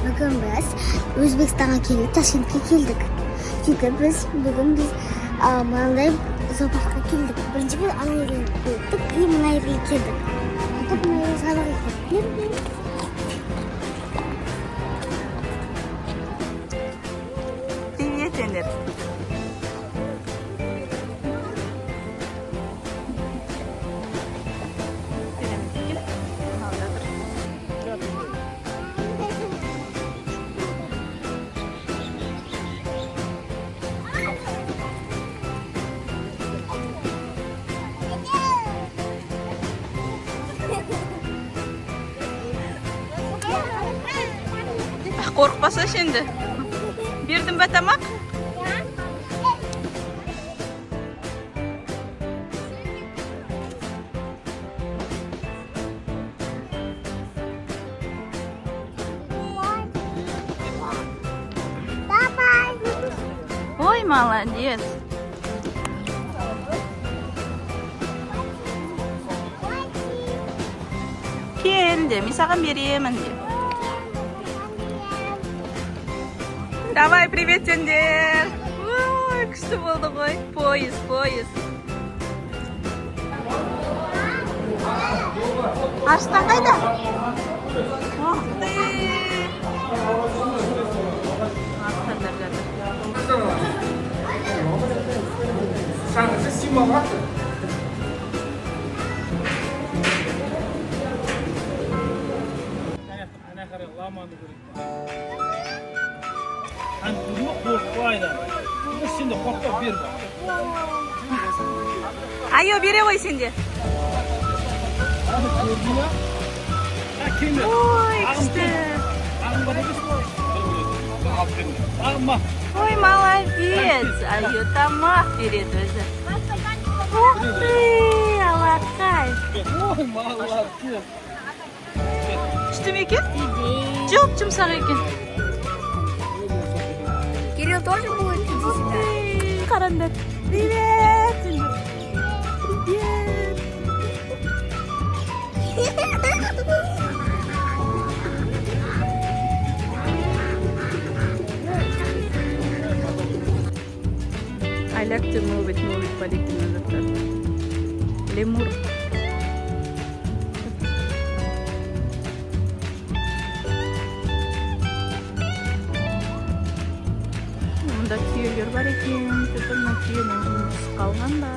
Бүгін біз Өзбекстанға келдік, Ташкентке келдік. Сөйтіп бүгін біз мынандай зоопаркқа келдік. Бірінші біз ана жерге келдік, и мына жерге келдік. Сөйтіп мына жерге сабақ келдік. Привет, Энер. Korkmasa şimdi. Birdim be tamam. Ой, молодец. Келді, мен саған беремін деп. Давай, привет, сендер. Ой, күшті болды ғой. Поезд. Арыстан қайда? Ох ты! Арыстандар жатыр. Шаңғысы сималады. Ана қарай ламаны көрейік. Антыны қорқпайды. Сен де қорқпа бер бар. Айо, бере ғой сенде. Аны көрді ма? Келме. Ой, күшті. Ағым бар емес қой. Ағыма. Ой, молодец. Айо тамақ береді өзі. Ух ты, алақай. Ой, молодец. Күшті ме екен? Жоқ, жұмсақ екен. Кирилл тоже будет идти сюда. Қараңдар. Привет. Привет. I like to move it balik назад. Лемур. Мұнда түйелер бар екен, тіпті мына түйенің жұмысы қалған да.